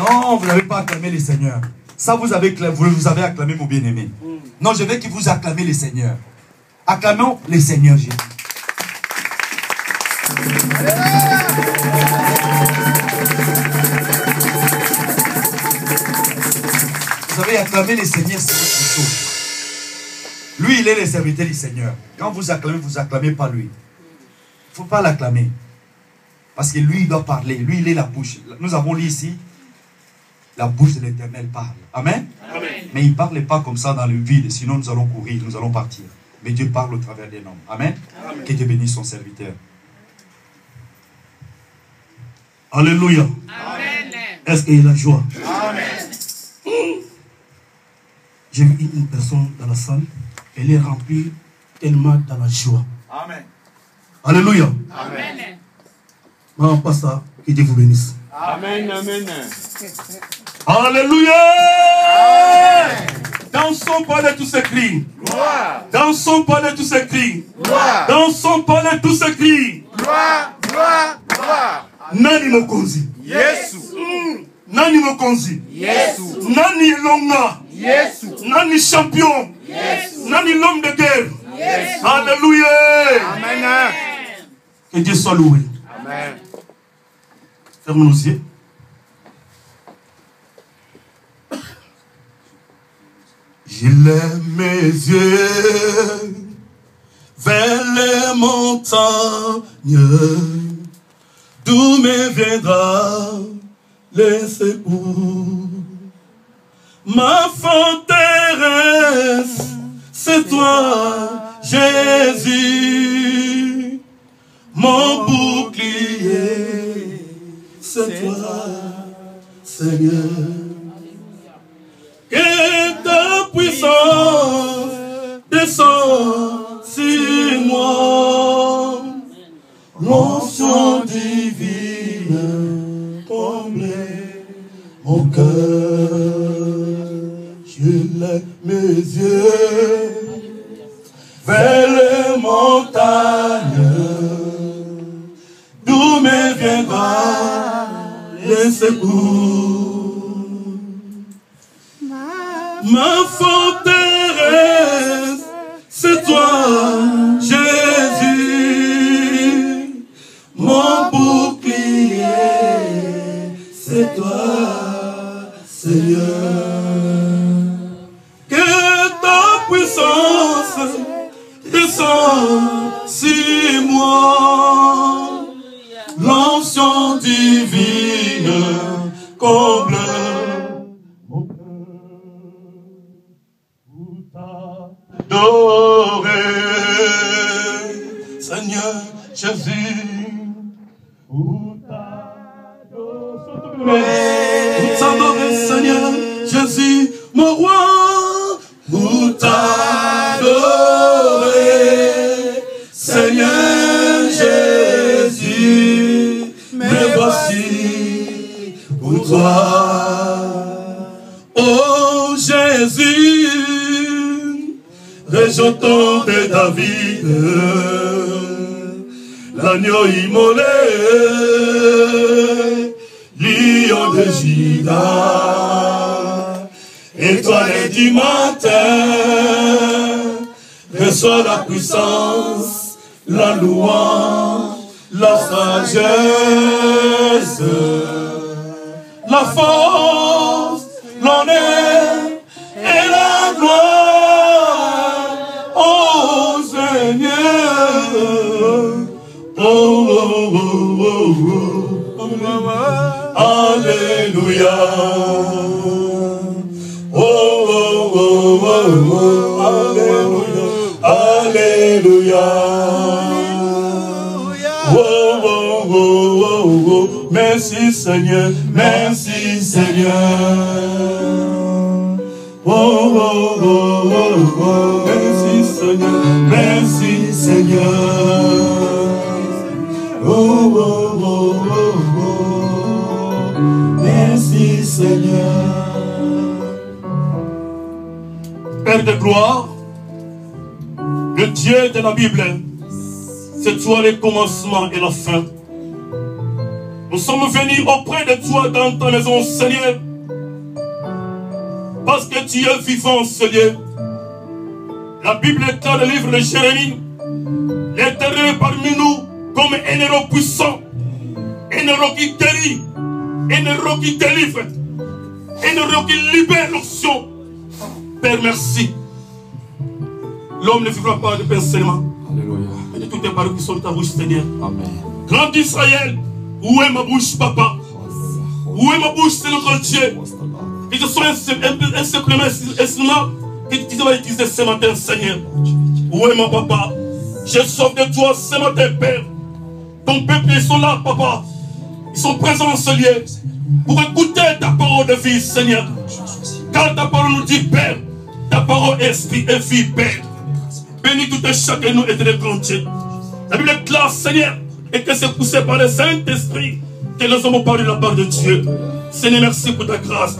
Non, vous n'avez pas acclamé les seigneurs. Ça, vous avez acclamé mon bien-aimé. Non, je veux que vous acclamez les seigneurs. Acclamons les seigneurs, Jésus. Vous savez, acclamer les seigneurs, c'est autre chose. Lui, il est le serviteur du Seigneur. Quand vous acclamez pas lui. Il ne faut pas l'acclamer. Parce que lui, il doit parler. Lui, il est la bouche. Nous avons lu ici, la bouche de l'Éternel parle. Amen. Amen. Mais il ne parle pas comme ça dans le vide. Sinon, nous allons courir, nous allons partir. Mais Dieu parle au travers des noms. Amen. Amen. Que Dieu bénisse son serviteur. Alléluia. Amen. Est-ce qu'il y a la joie? Amen. J'ai vu une personne dans la salle. Elle est remplie tellement dans la joie. Amen. Alléluia. Amen. Maman, pas ça. Que Dieu vous bénisse. Amen. Amen. Alléluia. Dansons pas de tous ces cris. Gloire. Dansons pas de tous ces cris. Gloire. Dansons pas de tous ces cris. Gloire. Gloire. Gloire. Nani mokonzi. Yesu. Nani mokonzi. Yesu. Nani longa. Yesu. Nani champion. Yesu. Nani l'homme de guerre. Yesu. Alléluia. Amen. Que Dieu soit loué. Amen. Ferme nos yeux. Je lève mes yeux vers les montagnes, d'où me viendra le secours. Ma forteresse, c'est toi, Jésus. Mon bouclier, c'est toi, Seigneur. Que ta puissance descend sur moi. L'onction divine comble mon cœur. Je lève mes yeux vers les montagnes, d'où me viendra le secours. Ma forteresse, c'est toi, Jésus. Mon bouclier, c'est toi, Seigneur. Que ta puissance descend sur moi. L'onction divine comble mon cœur. T'adorer, Seigneur Jésus. Pour t'adorer, Seigneur Jésus, mon roi. Pour t'adorer, Seigneur Jésus, me voici pour toi. Oh Jésus, rejetant de David, l'agneau immolé, lion de Juda, étoile du matin, reçois la puissance, la louange, la sagesse, la force, l'honneur et la gloire, oh Seigneur. Oh, oh, oh, oh, oh, oh. Alléluia. Oh, oh, oh, oh, oh. Alléluia. Alléluia. Oh, oh, oh, oh, oh. Merci Seigneur, merci Seigneur. Oh, oh, oh, oh, oh. Merci Seigneur, merci Seigneur. Oh, oh, oh, oh, oh. Merci Seigneur. Père de gloire, le Dieu de la Bible, c'est toi le commencement et la fin. Nous sommes venus auprès de toi dans ta maison, Seigneur. Parce que tu es vivant, Seigneur. La Bible est dans le livre de Jérémie. L'Éternel est parmi nous comme un héros puissant. Un héros qui guérit. Un héros qui délivre. Un héros qui libère l'option. Père, merci. L'homme ne vivra pas de pain seulement. Alléluia. Mais de toutes les paroles qui sont dans ta bouche, Seigneur. Amen. Grand Israël, où est ma bouche, papa? Où est ma bouche, c'est notre Dieu? Que ce soit un simplement instrument que tu vas utiliser ce matin, Seigneur. Où est mon papa? J'ai soif de toi ce matin, Père. Ton peuple, ils sont là, papa. Ils sont présents en ce lieu pour écouter ta parole de vie, Seigneur. Car ta parole nous dit, Père, ta parole est esprit et vie, Père. Bénis tout et chacun de nous et de grand Dieu. La Bible est claire, Seigneur, et que c'est poussé par le Saint-Esprit que nous avons parlé de la part de Dieu. Seigneur, merci pour ta grâce.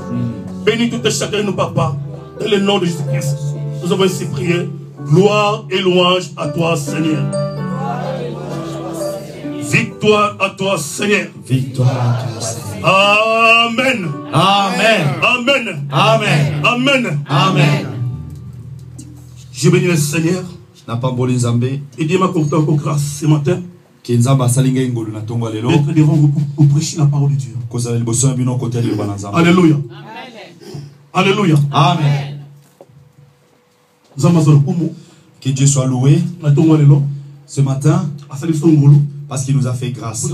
Bénis tout et chacun de nous, papa. Dans le nom de Jésus-Christ, nous avons ainsi prié. Gloire et louange à toi, Seigneur. Victoire à toi, Seigneur. Victoire à toi, Seigneur. Amen. Amen. Amen. Amen. Amen. Amen. Je bénis le Seigneur. N'a pas volé Zambé. Et Dieu m'a accordé encore grâce ce matin. Kenzamba salinga ngolu na tongo lelo. D'être devant vous pour prêcher la parole de Dieu. Kozala liboso na bino côté de banazamba. Alléluia. Alléluia. Amen. Que Dieu soit loué. Ce matin, parce qu'il nous a fait grâce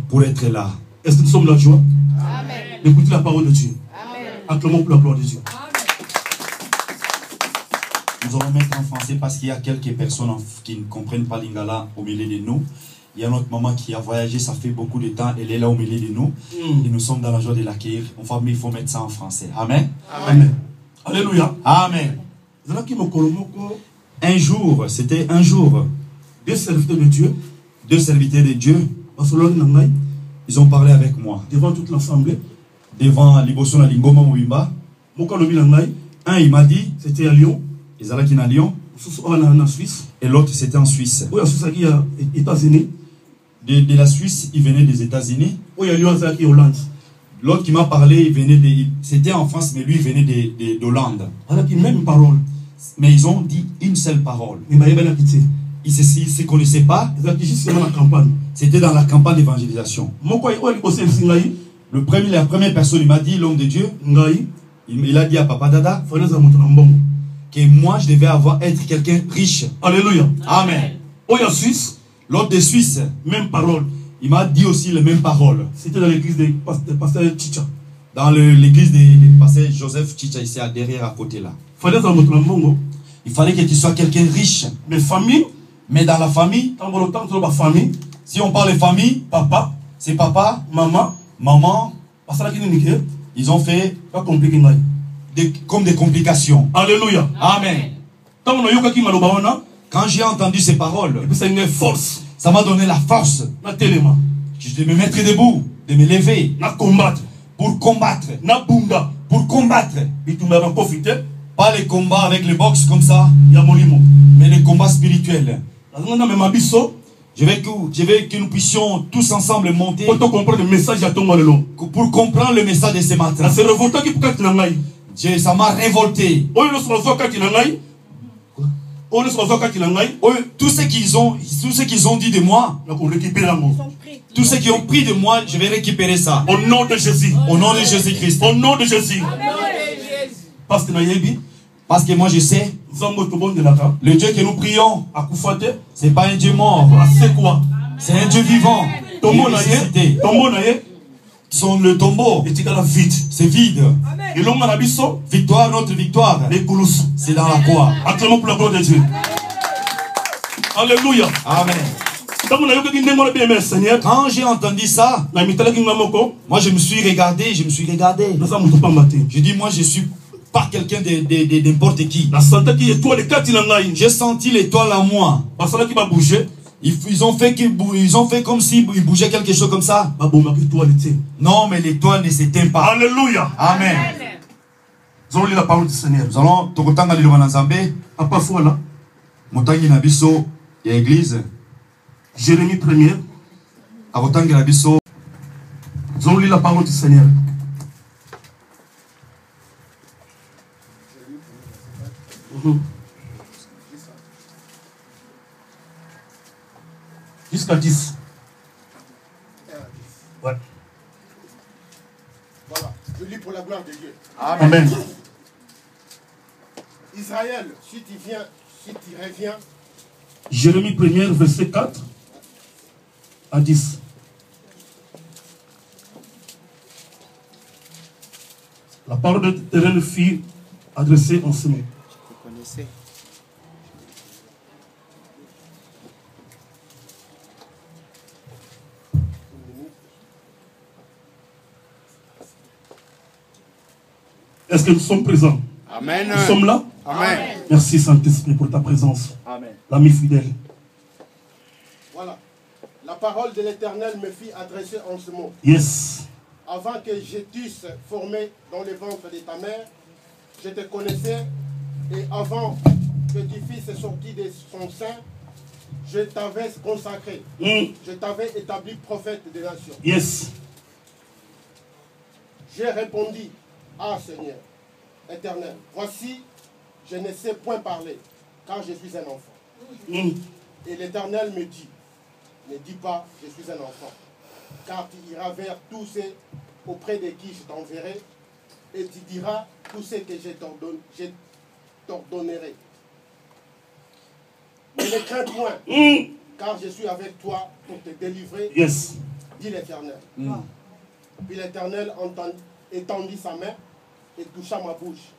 pour être là. Est-ce que nous sommes la joie? D'écouter la parole de Dieu. Acclamons pour la gloire de Dieu. Nous allons mettre en français parce qu'il y a quelques personnes qui ne comprennent pas l'ingala au milieu de nous. Il y a notre maman qui a voyagé, ça fait beaucoup de temps, elle est là au milieu de nous. Et nous sommes dans la joie de l'accueillir. Enfin, il faut mettre ça en français. Amen. Amen. Alléluia. Amen. Un jour, c'était un jour. Deux serviteurs de Dieu. Deux serviteurs de Dieu. Ils ont parlé avec moi. Devant toute l'assemblée. Devant Liboso na Lingoma Mouimba. Un, il m'a dit. C'était à Lyon. Ils allaient à Lyon. En Suisse. Et l'autre, c'était en Suisse. Oui, en Suisse, il y a États-Unis. De la Suisse, il venait des États-Unis. Oui, il y a Lyon, il y a Hollande. L'autre qui m'a parlé, il venait de. C'était en France, mais lui, il venait d'Hollande. Alors, il même parole. Mais ils ont dit une seule parole. Ils ne se connaissaient pas. C'était dans la campagne d'évangélisation. La première personne, il m'a dit, l'homme de Dieu, il a dit à Papa Dada que moi, je devais être quelqu'un riche. Alléluia. Amen. L'autre de Suisse, même parole. Il m'a dit aussi les mêmes paroles. C'était dans l'église de pasteur Chicha. Dans l'église de pasteur Joseph Chicha, ici derrière à côté là. Il fallait que tu sois quelqu'un riche. Mais dans la famille, si on parle de famille, papa, c'est papa, maman, ils ont fait comme des complications. Alléluia. Amen. Quand j'ai entendu ces paroles, ça m'a donné la force de me mettre debout, de me lever pour combattre. Pas les combats avec les box comme ça, mais les combats spirituels. Je veux que nous puissions tous ensemble monter pour comprendre le message de ce matin. Ça m'a révolté. Tout ce qu'ils ont dit de moi, tous ceux qui ont pris de moi, je vais récupérer ça. Au nom de Jésus. Au nom de Jésus-Christ. Au nom de Jésus. Parce que moi je sais, le Dieu que nous prions, c'est pas un Dieu mort. C'est un Dieu vivant. Le tombeau, c'est vide. Victoire, notre victoire, c'est dans la croix. Acclamons pour la gloire de Dieu. Alléluia. Amen. Quand j'ai entendu ça, moi je me suis regardé. Je dis, moi je suis pas quelqu'un de n'importe qui. J'ai senti l'étoile en moi. Ils ont fait comme s'ils bougeaient quelque chose comme ça. Non, mais l'étoile ne s'éteint pas. Alléluia. Amen. Nous allons lire la parole du Seigneur. Nous allons tokotanga liloba na Nzambe. Papa Fouala. Motangi na biso ya église. Jérémie 1er. Akotanga na biso Nous allons lire la parole du Seigneur. Jusqu'à 10. Ouais. Voilà, je lis pour la gloire de Dieu. Amen. Israël, si tu reviens, Jérémie 1er, verset 4 à 10. La parole de l'Éternel fut adressée en ce moment. Vous connaissez. Est-ce que nous sommes présents? Amen. Nous sommes là? Amen. Merci Saint-Esprit pour ta présence. Amen. L'ami fidèle. voilà. La parole de l'Éternel me fit adresser en ce mot. Yes. Avant que je t'eusse formé dans le ventre de ta mère, je te connaissais, et avant que tu fisses sortir de son sein, je t'avais consacré. Je t'avais établi prophète des nations. Yes. J'ai répondu, ah Seigneur, Éternel, voici, je ne sais point parler, car je suis un enfant. Et l'Éternel me dit, ne dis pas, je suis un enfant, car tu iras vers tous ceux auprès de qui je t'enverrai, et tu diras tout ce que je t'ordonnerai. Mais ne crains point, car je suis avec toi pour te délivrer, Yes. dit l'Éternel. Puis l'Éternel étendit sa main et toucha ma bouche.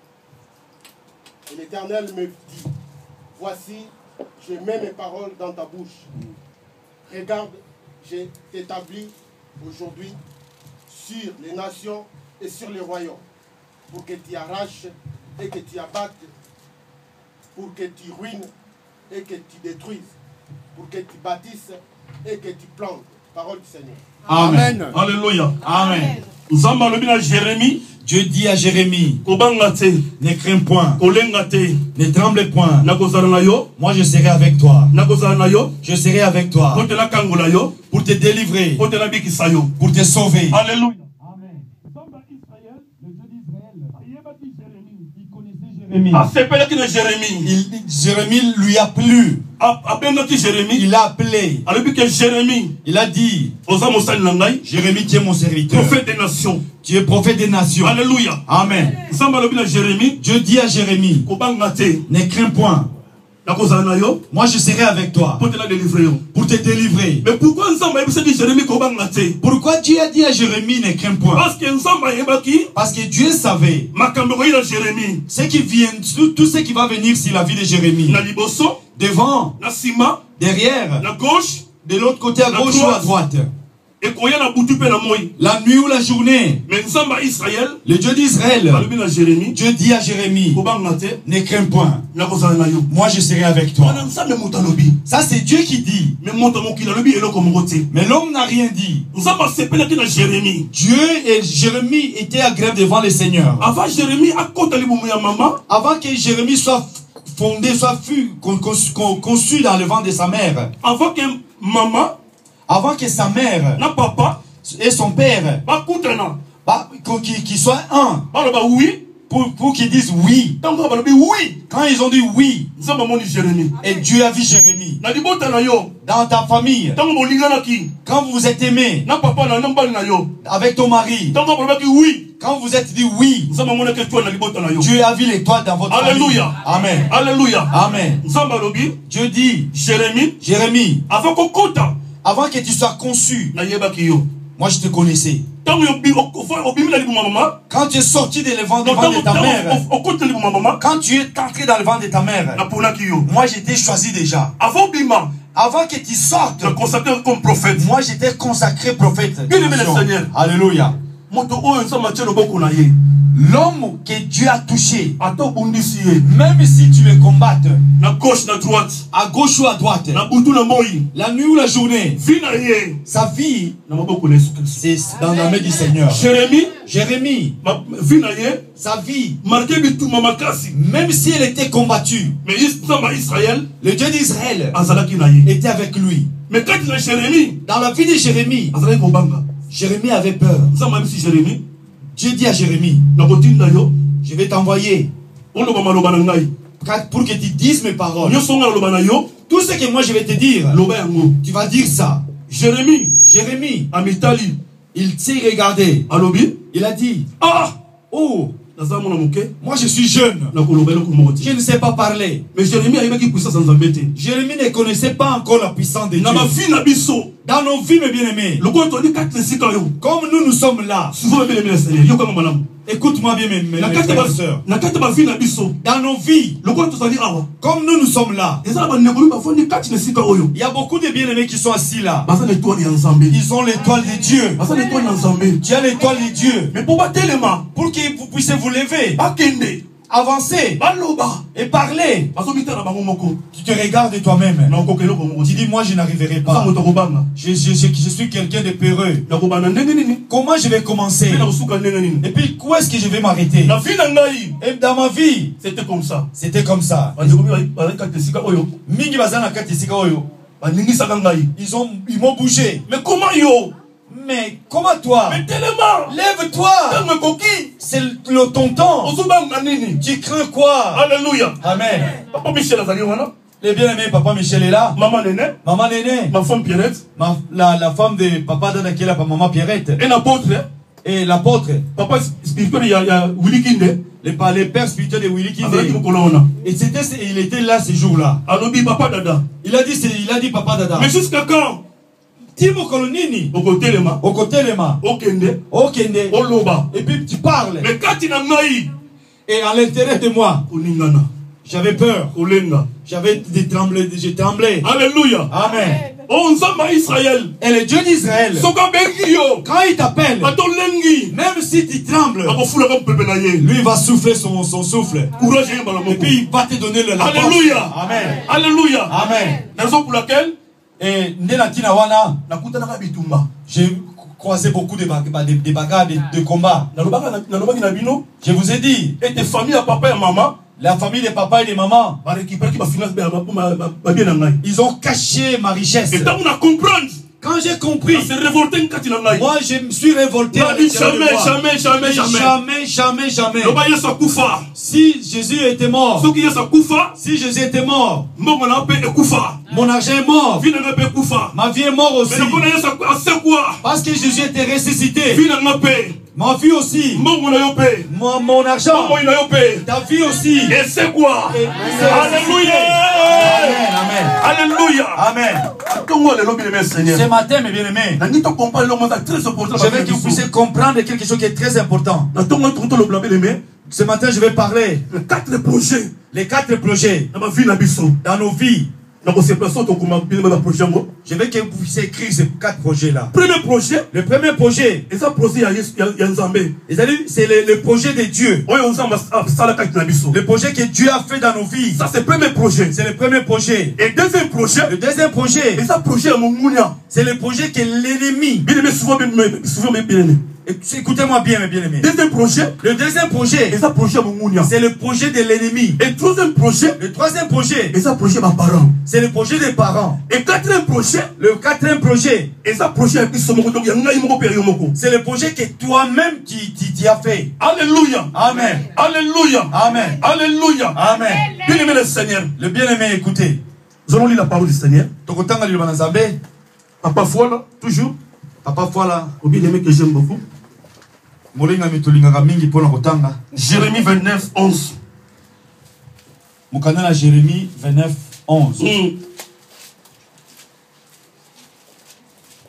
Et l'Éternel me dit, voici, je mets mes paroles dans ta bouche. Regarde, je t'établis aujourd'hui sur les nations et sur les royaumes, pour que tu arraches et que tu abattes, pour que tu ruines et que tu détruises, pour que tu bâtisses et que tu plantes. Parole du Seigneur. Amen. Alléluia. Amen. Nous sommes à Jérémie. Dieu dit à Jérémie, Kobangate. ne crains point, Kolengate. ne tremble point. Nakozaranayo. Moi je serai avec toi. Nakozaranayo. Je serai avec toi Kotela kangolayo. pour te délivrer, Kotela bikisayo. pour te sauver. Alléluia. Amen. Samba Israël, le Dieu d'Israël, il connaissait Jérémie. A sepelé qui de Jérémie. Jérémie lui a plu. A bengati Jérémie. Il a appelé. Alors que Jérémie. Il a dit, Osamosani nangai. Jérémie, tu es mon serviteur. Prophète des nations. Tu es prophète des nations. Alléluia. Amen. Samba lobina Jérémie. Dieu dit à Jérémie, Kobangate. ne crains point. Nakozaranayo. Moi je serai avec toi Pour te la délivrer. pour te délivrer. Mais pourquoi Nzamba yebisa dit Jérémie Kobangate? Pourquoi Dieu a dit à Jérémie, ne crains point? Parce que Nzamba yebaki. Parce que Dieu savait Makambo koyila Jérémie. ce qui vient, tout ce qui va venir sur la vie de Jérémie. Na liboso. Devant, Na sima. derrière, Na gauche. de l'autre côté à La gauche ou à droite. Et koya na butu pe na moi. La nuit ou la journée, Mais Nzamba Israël. le Dieu d'Israël, Alobina Jérémie. Dieu dit à Jérémie, Kobangate. ne crains point. Nakozaranayo. Moi je serai avec toi. Wana Nzambe mutalobi. Ça c'est Dieu qui dit. Mais moto mokila lobi eloko mokote. Mais l'homme n'a rien dit. Nzamba sepelaki na Jérémie. Dieu et Jérémie étaient agréables devant le Seigneur. Avant Jérémie akota libumu ya mama. Avant que Jérémie soit fondé, soit conçu dans le ventre de sa mère. Avant que maman. Avant que sa mère Na papa. et son père Bakutana. qu'ils soient un. Baloba oui. Pour qu'ils disent oui. Tango balobi oui. Quand ils ont dit oui, Nzamba moni Jérémie. et Dieu a vu Jérémie. Na libota na yo. Dans ta famille, Tango bolinganaki. quand vous vous êtes aimé Na papa na nambali na yo. avec ton mari, Tango balobaki oui. quand vous êtes dit oui, Nzamba moni ke toi na libota na yo. Dieu a vu l'étoile dans votre Alléluia. famille. Amen. Alléluia. Amen. Nzamba lobi Dieu dit, Jérémie. Jérémie, Avant kokota. avant que tu sois conçu, Na yebaki yo. moi je te connaissais. Tango obimi na libuma mama. Quand tu es sorti de le ventre Donc de ta mère, okota libuma mama. quand tu es entré dans le ventre de ta mère, Na ponaki yo. moi j'étais choisi déjà. Avant bima. Avant que tu sortes, Na consacré comme prophète. moi j'étais consacré prophète. Bien aimé le Seigneur. Alléluia. Moto oyo Nzamba tie loboko na ye. L'homme que Dieu a touché, Ata obundisi ye. même si tu le combattes, Na gauche na droite. à gauche ou à droite, Na butu na moi. la nuit ou la journée, Vie na ye. sa vie, Na maboko na Yesu Christ. c'est dans la main du Seigneur. Jérémie. Jérémie, Vie na ye. sa vie, Marqué bituma makasi. même si elle était combattue, Mais Nzamba Israël. le Dieu d'Israël Azalaki na ye. était avec lui. Mais quand il a Jérémie. Dans la vie de Jérémie, Azalaki kobanga. Jérémie avait peur. Ça m'a dit Jérémie. Dieu dit à Jérémie, je vais t'envoyer pour que tu dises mes paroles. Tout ce que moi je vais te dire, tu vas dire ça. Jérémie, il s'est regardé. Il a dit, oh, moi je suis jeune, je ne sais pas parler. Mais Jérémie ne connaissait pas encore la puissance de Dieu. Dans nos vies, mes bien-aimés, comme nous sommes là, écoute-moi bien, mes frères et sœurs. Dans nos vies, comme nous sommes là, il y a beaucoup de bien-aimés qui sont assis là. Ils ont l'étoile de Dieu. Tu as l'étoile de Dieu. Mais pour que vous puissiez vous lever, avancer et parler, tu te regardes toi-même. Tu dis, moi je n'arriverai pas. Je suis quelqu'un de peureux. Comment je vais commencer? Et puis où est-ce que je vais m'arrêter? Et dans ma vie, c'était comme ça. Ils m'ont bougé. Mais comment yo? Mais comment toi? Mais tellement. Lève-toi. C'est le tonton. Tu crains quoi? Alléluia. Amen. Papa Michel a les bien-aimés, papa Michel est là. Maman Néné. Ma femme Pierrette. La femme de papa Dana qui est là, maman Pierrette. Et l'apôtre. Et l'apôtre. Papa spirituel, il y a Willy Kinde. Les pères spirituels de Willy Kinde. Et il était là ce jour-là. Papa Dada. Il a dit papa Dada. Mais jusqu'à quand? Timo Kolonini. Okotelema. Okende. Oloba. Et puis tu parles. Mais quand il a naï. Et à l'intérieur de moi, j'avais peur. Je tremblais. Alléluia. Amen. Oh, nous sommes à Israël. Et le Dieu d'Israël, quand il t'appelle, même si tu trembles, lui il va souffler son souffle. Et puis il va te donner la force. Alléluia. Amen. Alléluia. Amen. Raison pour laquelle j'ai croisé beaucoup de bagarres, de combats. Je vous ai dit, et tes familles à papa et maman, la famille de papa et de maman, ils ont caché ma richesse. Et on a compris. Quand j'ai compris, moi je me suis révolté. Jamais. Si Jésus était mort, mon argent est mort, ma vie est morte aussi. Parce que Jésus était ressuscité, ma vie aussi, mon argent, ta vie aussi. Et c'est quoi? Alléluia. Amen. Amen. Ce matin, mes bien-aimés, je veux que vous puissiez comprendre quelque chose qui est très important. Ce matin, je vais parler les 4 projets dans nos vies. Je veux que vous puissiez écrire ces 4 projets-là. Le premier projet, c'est le projet de Dieu. Le projet que Dieu a fait dans nos vies. Ça, c'est le premier projet. C'est le premier projet. Et le deuxième projet, c'est le projet que l'ennemi. Écoutez-moi bien, mes bien-aimés. Le deuxième projet, c'est le projet de l'ennemi. Et le troisième projet, c'est le projet des parents. Et le quatrième projet, c'est le projet que toi-même tu as fait. Alléluia. Amen. Alléluia. Amen. Alléluia. Amen. Bien-aimé le Seigneur. Le bien-aimé, écoutez. Nous allons lire la parole du Seigneur. Papa Fouala, toujours. Papa Fouala, au bien-aimé que j'aime beaucoup. Jérémie 29, 11. Mukana Jérémie 29, 11.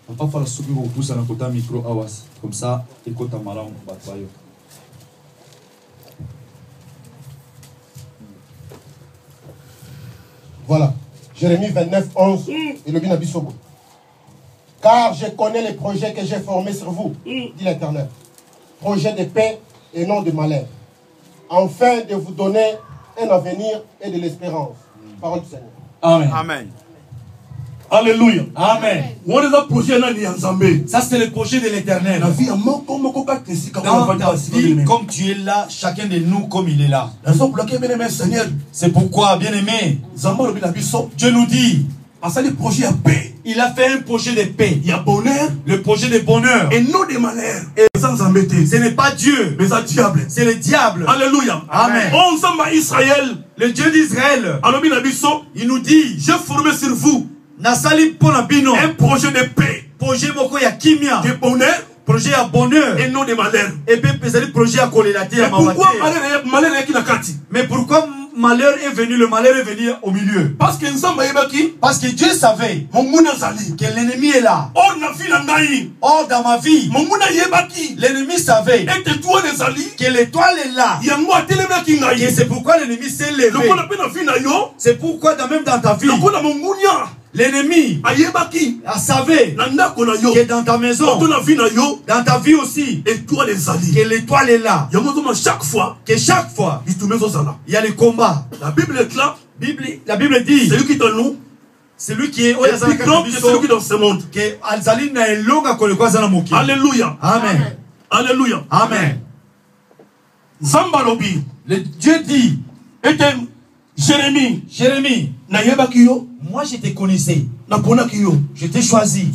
Papa Fouala, soubi au pouce à la micro awas. Comme ça, écoute à malam. Voilà. Jérémie 29, 11. Et le Binabisogo. Car je connais les projets que j'ai formés sur vous, dit l'Éternel. Projets de paix et non de malheur. Afin de vous donner un avenir et de l'espérance. Parole du Seigneur. Amen. Amen. Alléluia. Amen. Ça, c'est le projet de l'Éternel. Dans ta vie, comme tu es là, chacun de nous comme il est là. C'est pourquoi, bien-aimé, Dieu nous dit, Il a fait un projet de paix. Il y a bonheur. Le projet de bonheur. Et non de malheur. Et sans embêter. Ce n'est pas Dieu. Mais c'est diable. C'est le diable. Alléluia. Amen. On s'en Israël. Le Dieu d'Israël. Il nous dit, j'ai formé sur vous un projet de paix. Projet moko ya kimia. De bonheur. Projet à bonheur. Et non de malheur. Et puis projet à kolélaté. Mais pourquoi malheur est venu, le malheur est venu au milieu? Parce que Dieu savait que l'ennemi est là. Or dans ma vie, l'ennemi savait que l'étoile est là. Et c'est pourquoi l'ennemi s'est levé. C'est pourquoi même dans ta vie, l'ennemi a savait que dans ta maison, dans ta vie aussi, que l'étoile est là. Chaque fois, il y a les combats. La Bible est là. La Bible dit, c'est lui qui est en nous. C'est lui qui est plus grand que celui qui est dans ce monde. Alléluia. Amen. Alléluia. Amen. Zambalobi. Le Dieu dit, était Jérémie. Moi je te connaissais. Je t'ai choisi.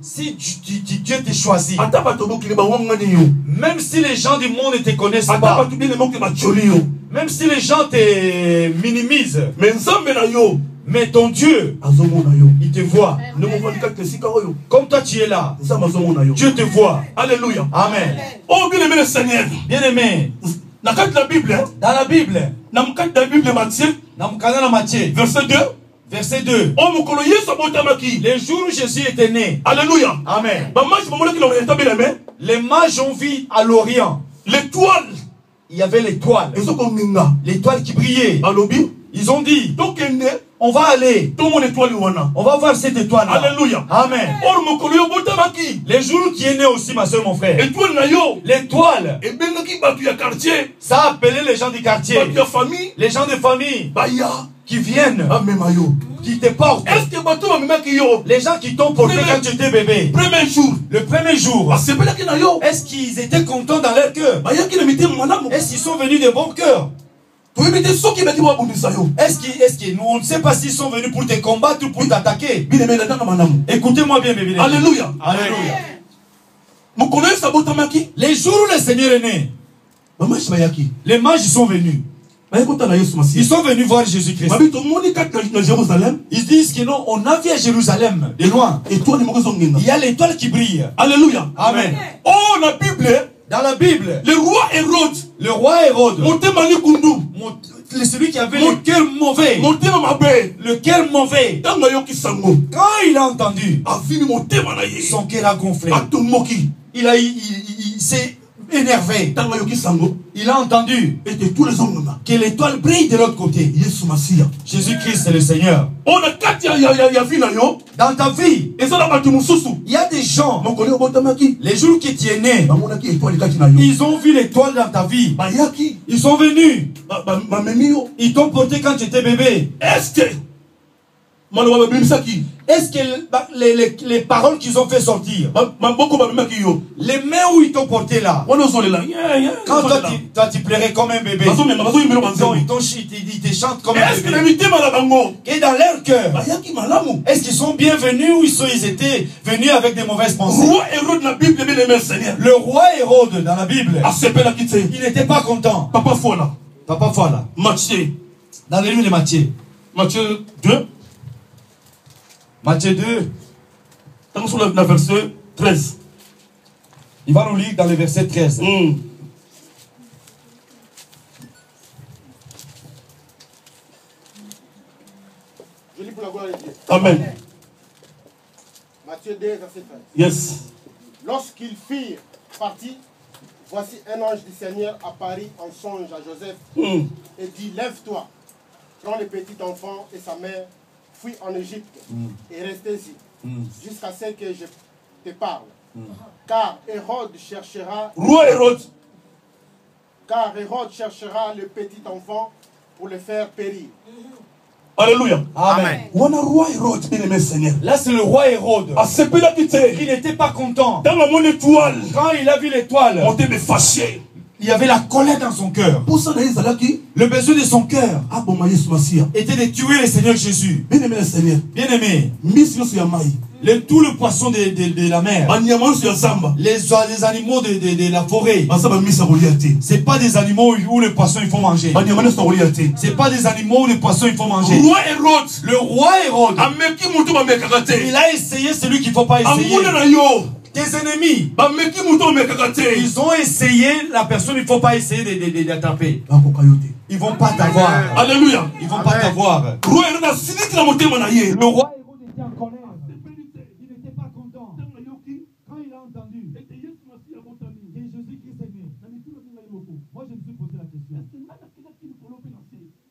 Si Dieu t'a choisi, même si les gens du monde ne te connaissent pas, même si les gens te minimisent, mais ton Dieu, il te voit. Comme toi tu es là, Dieu te voit. Alléluia. Amen. Oh, bien aimé le Seigneur. Bien aimé. Dans la Bible, Matthieu, verset 2. Verset 2. Les jours où Jésus était né. Alléluia. Amen. Les mages ont vu à l'Orient l'étoile. Il y avait l'étoile. L'étoile qui brillait. Ils ont dit, on va aller. On va voir cette étoile là. Alléluia. Amen. Les jours qui est né aussi, ma soeur, mon frère. L'étoile. Ça a appelé les gens du quartier. Les gens de famille. Qui viennent. Qui te portent. Les gens qui t'ont porté quand tu étais bébé. Le premier jour. Est-ce qu'ils étaient contents dans leur cœur? Est-ce qu'ils sont venus de bon cœur? Est-ce que nous, on ne sait pas s'ils sont venus pour te combattre ou pour t'attaquer? Écoutez-moi bien, bébé. Alléluia. Alléluia. Les jours où le Seigneur est né, les mages sont venus. Ils sont venus voir Jésus-Christ. Ils disent que non, on a vu à Jérusalem, de loin. Il y a l'étoile qui brille. Alléluia. Amen. Oh, la Bible. Dans la Bible, le roi Hérode, celui qui avait le cœur mauvais, le cœur mauvais, quand il a entendu, son cœur a gonflé. Il s'est énervé. Il a entendu que l'étoile brille de l'autre côté. Jésus-Christ est le Seigneur. Dans ta vie, il y a des gens, les jours que tu es né, ils ont vu l'étoile dans ta vie. Ils sont venus. Ils t'ont porté quand tu étais bébé. Est-ce que les paroles qu'ils ont fait sortir, les mains où ils t'ont porté là, quand toi tu pleurais comme un bébé, ils te chantent comme un bébé, et dans leur cœur, est-ce qu'ils sont bienvenus ou ils étaient venus avec des mauvaises pensées? Le roi Hérode dans la Bible, il n'était pas content. Papa Foala. Matthieu. Dans le livre de Matthieu. Matthieu 2. Matthieu 2. Dans le verset 13. Il va nous lire dans le verset 13. Je lis pour la gloire de Dieu. Amen. Matthieu 2, verset 13. Yes. Lorsqu'ils firent partie, voici un ange du Seigneur apparut en songe à Joseph et dit, lève-toi, prends le petit enfant et sa mère, fuis en Égypte et restez-y jusqu'à ce que je te parle. Car Hérode cherchera le petit enfant pour le faire périr. Alléluia. Amen. Là, c'est le roi Hérode. Il n'était pas content. Quand il a vu l'étoile, Il y avait la colère dans son cœur. Le besoin de son cœur était de tuer le Seigneur Jésus. Bien-aimé, tout le poisson de la mer, les animaux de la forêt, ce n'est pas des animaux où les poissons il faut manger. Ce n'est pas des animaux où les poissons il faut manger. Le roi Hérode, il a essayé celui qu'il ne faut pas essayer. Tes ennemis, ils ont essayé la personne il ne faut pas essayer d'attraper. Ils ne vont pas t'avoir. Alléluia. Ils ne vont pas t'avoir. Le roi Hérode était en colère. Il n'était pas content. Quand il a entendu que Jésus-Christ est né, moi je me suis posé la question.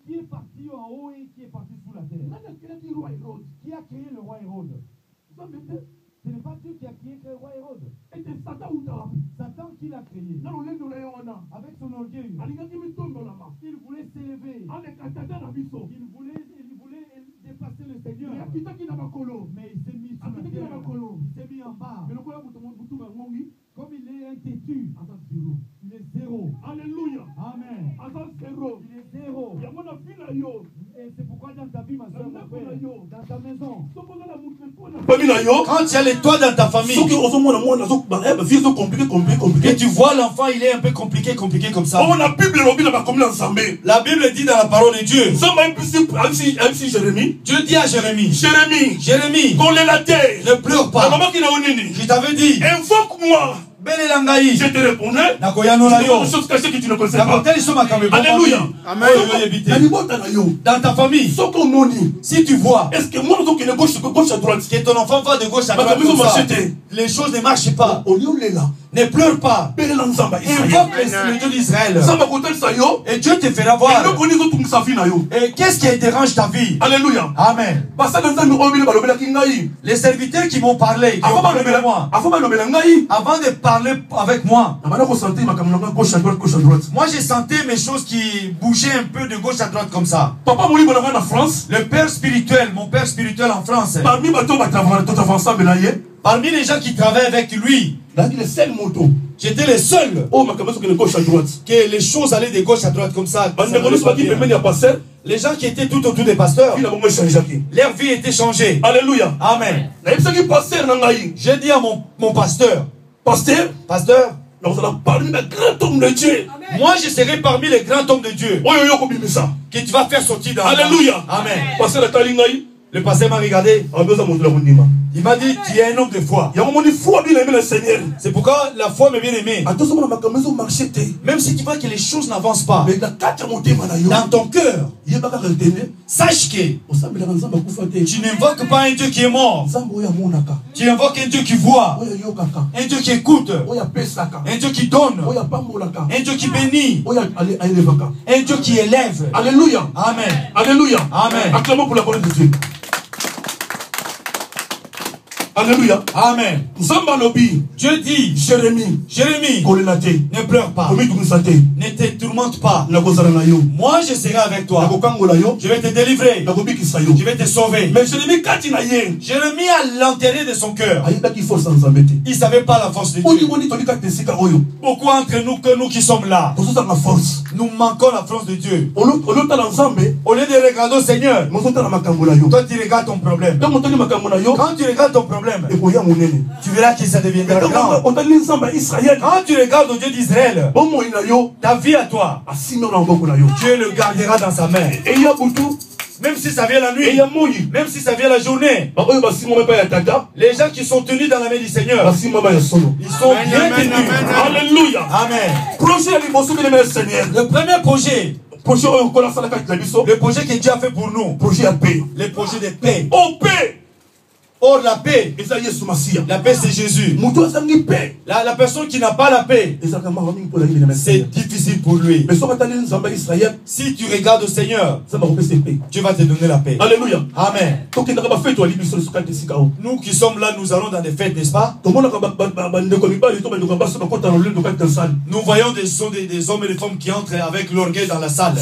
Qui est parti en haut et qui est parti sous la terre? Qui a créé le roi Hérode? Ce n'est pas Dieu qui a créé le roi Hérode. Satan qui l'a créé. Avec son orgueil. Il voulait s'élever. Il voulait dépasser le Seigneur. Mais il s'est mis sur la terre. Il s'est mis en bas. Comme il est un têtu, il est zéro. Alléluia. Amen. Il est zéro. Et c'est pourquoi dans ta vie, ma soeur, mon frère, dans ta maison, quand tu as les toits dans ta famille, et tu vois l'enfant, il est un peu compliqué comme ça. La Bible dit dans la parole de Dieu, Dieu dit à Jérémie, Jérémie, ne pleure pas. Je t'avais dit, invoque-moi. Je te répondais. C'est chose cachée que tu ne connaissais pas. Alléluia. Dans ta famille, si tu vois, est-ce que moi je de gauche à droite, que ton enfant va de gauche à droite, les choses ne marchent pas. Ne pleure pas. Invoque le Dieu d'Israël. Et Dieu te fera voir. Et qu'est-ce qui dérange ta vie? Alléluia. Amen. Les serviteurs qui m'ont parlé, avant de parler avec moi, moi j'ai senti mes choses qui bougeaient un peu de gauche à droite comme ça. Le père spirituel, mon père spirituel en France, parmi les gens qui travaillent avec lui, j'étais le seul que les choses allaient de gauche à droite comme ça. Les gens qui étaient tout autour des pasteurs, leur vie était changée. Alléluia. Amen. J'ai dit à mon pasteur, pasteur, moi je serai parmi les grands hommes de Dieu que tu vas faire sortir dans. Alléluia. Amen. Le pasteur m'a regardé. Il m'a dit, tu es un homme de foi. C'est pourquoi la foi m'est bien aimée. Même si tu vois que les choses n'avancent pas, dans ton cœur, sache que tu n'invoques pas un Dieu qui est mort. Tu invoques un Dieu qui voit, un Dieu qui écoute, un Dieu qui donne, un Dieu qui bénit, un Dieu qui élève. Alléluia. Amen. Alléluia. Amen. Acclamons pour la parole de Dieu. Alléluia. Amen. Dieu dit, Jérémie, ne pleure pas, ne te tourmente pas. Moi je serai avec toi. Je vais te délivrer. Je vais te sauver. Mais Jérémie à l'intérieur de son cœur, il ne savait pas la force de Dieu. Pourquoi entre nous, que nous qui sommes là, nous manquons la force de Dieu? Au lieu de regarder au Seigneur, toi tu regardes ton problème. Quand tu regardes ton problème, tu verras que ça deviendra grand. Quand tu regardes au Dieu d'Israël, ta vie à toi, Dieu le gardera dans sa main. Même si ça vient la nuit, même si ça vient la journée, les gens qui sont tenus dans la main du Seigneur, ils sont bien tenus. Alléluia. Amen. Le premier projet, le projet que Dieu a fait pour nous, le projet de paix. Or la paix, c'est Jésus. La personne qui n'a pas la paix, c'est difficile pour lui. Si tu regardes au Seigneur, Dieu va te donner la paix. Alléluia. Amen. Nous qui sommes là, nous allons dans des fêtes, n'est-ce pas? Nous voyons des hommes et des femmes qui entrent avec l'orgueil dans la salle.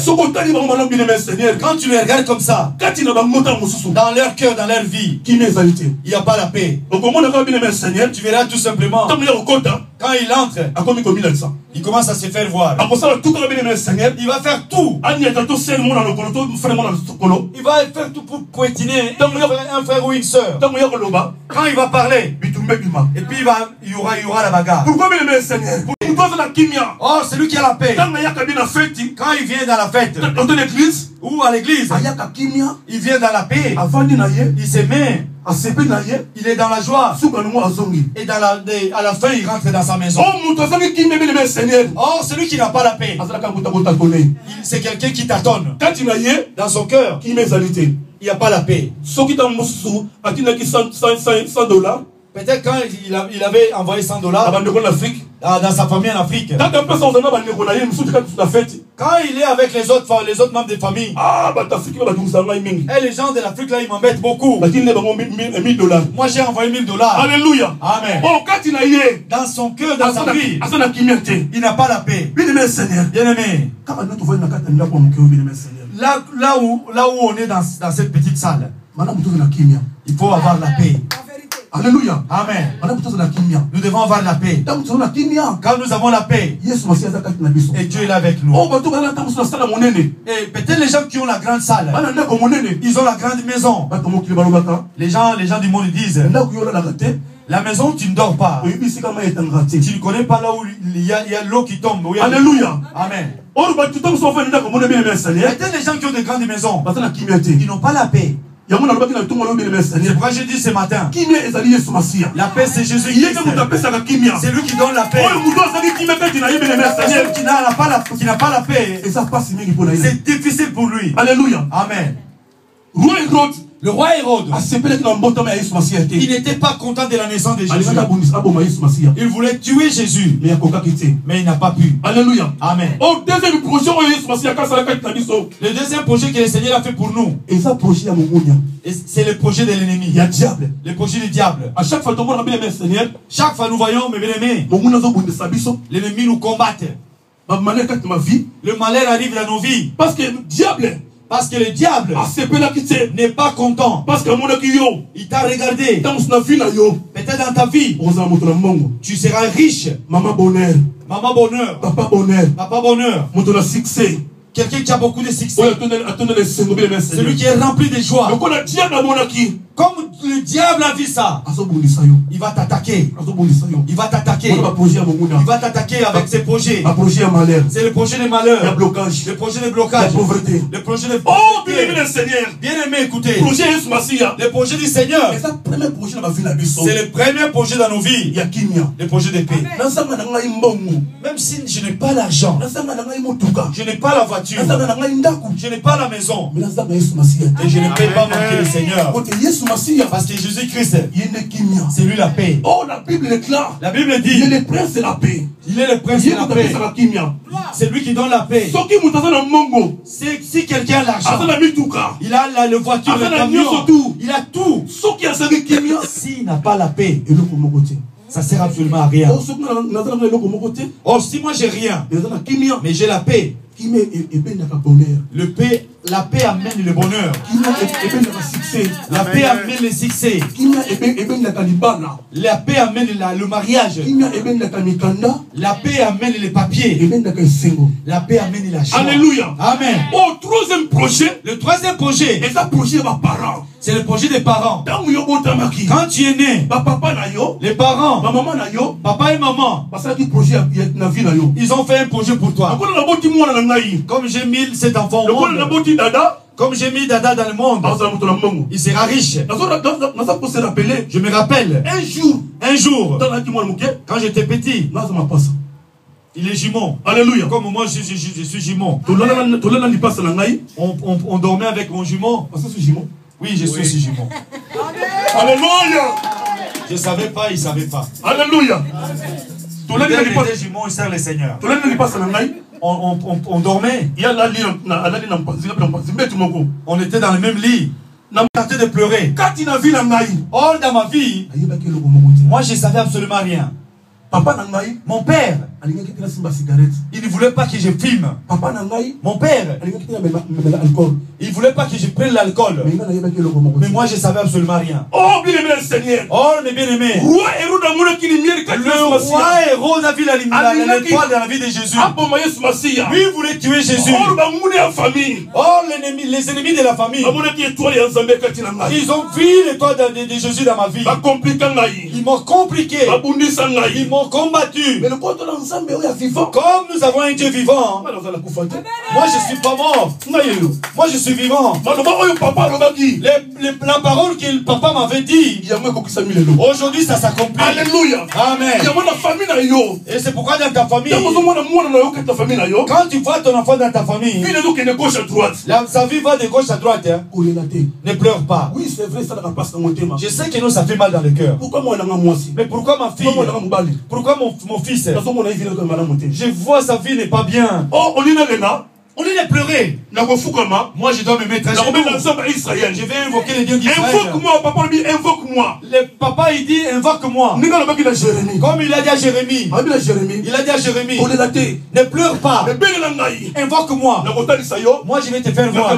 Quand tu les regardes comme ça, dans leur cœur, dans leur vie, Il n'y a pas la paix. Tu verras tout simplement, quand il entre, il commence à se faire voir. Il va faire tout. Il va faire tout pour poétiner un frère ou une soeur. Quand il va parler, et puis il y aura la bagarre. Oh, c'est lui qui a la paix. Quand il vient dans la fête, ou à l'église, il vient dans la paix. Il se met. Il est dans la joie. Et à la fin, il rentre dans sa maison. Oh, celui qui n'a pas la paix, c'est quelqu'un qui tâtonne. Dans son cœur, il n'y a pas la paix. Peut-être quand il avait envoyé $100 dans sa famille en Afrique. Quand il est avec les autres membres de famille, et les gens de l'Afrique là, ils m'embêtent beaucoup. Moi j'ai envoyé $1000. Alléluia. Amen. Dans son cœur, dans sa vie, il n'a pas la paix. Bien-aimé, là où on est dans cette petite salle, il faut avoir la paix. Alléluia. Amen. Nous devons avoir la paix. Quand nous avons la paix, et Dieu est là avec nous. Et peut-être les gens qui ont la grande salle, ils ont la grande maison. Les gens du monde disent, la maison, tu ne dors pas. Tu ne connais pas là où il y a l'eau qui tombe. Alléluia. Amen. Peut-être les gens qui ont de grandes maisons, ils n'ont pas la paix. C'est pourquoi j'ai dit ce matin, la paix c'est Jésus-Christ. C'est lui qui donne la paix. Celui qui n'a pas la paix, c'est difficile pour lui. Alléluia. Amen. Le roi Hérode, il n'était pas content de la naissance de Jésus. Il voulait tuer Jésus, mais il n'a pas pu. Alléluia. Amen. Le deuxième projet que le Seigneur a fait pour nous, c'est le projet de l'ennemi. Le projet du diable. À chaque fois nous voyons, mes bien-aimés, l'ennemi nous combat. Le malheur arrive dans nos vies. Parce que le diable n'est pas content. Il t'a regardé. Peut-être dans ta vie, tu seras riche. Maman bonheur. Papa bonheur. Quelqu'un qui a beaucoup de succès. Celui qui est rempli de joie. Comme le diable a vu ça, il va t'attaquer. Il va t'attaquer. Il va t'attaquer avec ses projets. C'est le projet de malheur. Le projet de blocage. Le projet de pauvreté. Oh, bien-aimé Seigneur. Bien-aimé, écoutez. Le projet du Seigneur. C'est le premier projet dans nos vies. Le projet de paix. Même si je n'ai pas l'argent, je n'ai pas la voiture, je n'ai pas la maison, et je ne peux pas manquer le Seigneur. Parce que Jésus-Christ, c'est lui la paix. Oh, la Bible est claire. La Bible dit, il est le prince de la paix. Il est le prince de la paix. C'est lui qui donne la paix. Si quelqu'un a l'argent, il a la voiture, le camion, il a tout. S'il n'a pas la paix, ça sert absolument à rien. Oh, si moi j'ai rien, mais j'ai la paix. La paix amène le bonheur. La paix amène le succès. La paix amène le mariage. La paix amène les papiers. La paix amène la joie. Alléluia. Amen. Au troisième projet, le troisième projet, c'est le projet des parents. Quand tu es né, les parents, papa et maman, ils ont fait un projet pour toi. Comme j'ai mis cet enfant au monde, comme j'ai mis Dada dans le monde, il sera riche. Je me rappelle, un jour, quand j'étais petit, il est jumeau. Alléluia. Comme moi, je suis jumeau. On dormait avec mon jumeau. Oui, je suis aussi jumeau. Alléluia. Je ne savais pas, il ne savait pas. Alléluia. Il était jumeau, il sert le Seigneur. On dormait. On était dans le même lit. On tentait de pleurer. Or, dans ma vie, moi je ne savais absolument rien. Mon père, Il ne voulait pas que je fume. Mon père, il ne voulait pas que je prenne l'alcool. Mais moi, je ne savais absolument rien. Oh, bien aimé le Seigneur. Oh, mes bien-aimés. Roi Hérode a voulu qu'il mérite Le roi Hérode a vu l'étoile dans la vie de Jésus. Lui voulait tuer Jésus. Oh, les ennemis de la famille. Ils ont vu l'étoile de Jésus dans ma vie. Ils m'ont compliqué. Ils m'ont combattu. Comme nous avons un Dieu vivant, moi je suis pas mort. Moi je suis vivant. La parole que papa m'avait dit, aujourd'hui ça s'accomplit. Alléluia. Amen. Et c'est pourquoi dans ta famille, quand tu vois ton enfant dans ta famille, sa vie va de gauche à droite. Hein. Ne pleure pas. Oui, c'est vrai, ça n'a pas passé dans mon thème. Je sais que nous ça fait mal dans le cœur. Pourquoi moi moi aussi? Mais pourquoi ma fille? Pourquoi mon fils? Je vois sa vie n'est pas bien. Oh, on est là. On est pleurer. Moi je dois me mettre à genoux. Je vais invoquer les dieux d'Israël. Invoque-moi, papa dit invoque-moi. Le papa il dit invoque-moi. Comme il a dit à Jérémie. Il a dit à Jérémie. Ne pleure pas. Invoque-moi. Moi je vais te faire voir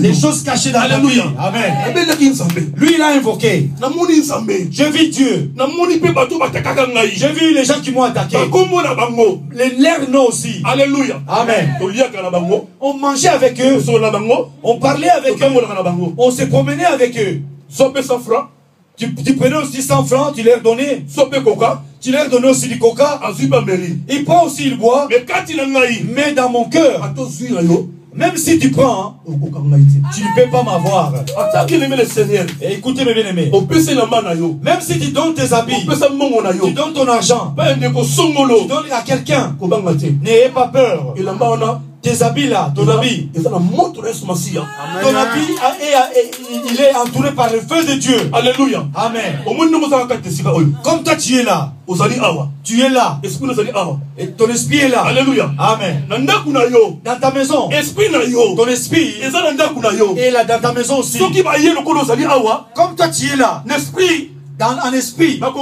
les choses cachées dans la vie. Amen. Lui il a invoqué. J'ai vu Dieu. J'ai vu les gens qui m'ont attaqué. Leurs noms aussi. Alléluia. Amen. On mangeait avec eux. On parlait avec eux. On se promenait avec eux. Tu prenais aussi 100 francs, tu leur donnais. Tu leur donnais aussi du coca. Il prend aussi, il boit. Mais dans mon cœur, même si tu prends, tu ne peux pas m'avoir. Et écoutez mes bien-aimés, même si tu donnes tes habits, tu donnes ton argent, tu donnes à quelqu'un, n'ayez pas peur. Tes habits là, ton habit, il est entouré par le feu de Dieu. Alléluia. Amen. Comme toi tu es là, tu es là, et ton esprit est là. Alléluia. Amen. Dans ta maison, ton esprit est là dans ta maison aussi. Comme toi tu es là, en esprit, on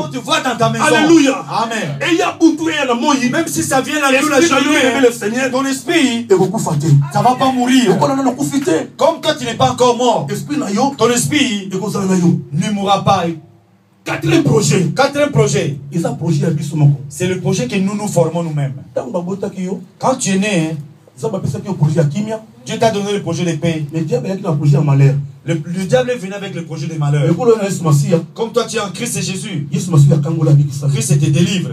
te voit dans ta maison. Alléluia. Amen. Même si ça vient la nuit, la journée, ton esprit, ça ne va pas mourir. Comme toi tu n'es pas encore mort, ton esprit ne mourra pas. Quatrième projet. C'est le projet que nous formons nous-mêmes. Quand tu es né, Dieu t'a donné le projet de paix. Le diable est venu avec le projet de malheur. Comme toi tu es en Christ et Jésus, Christ te délivre.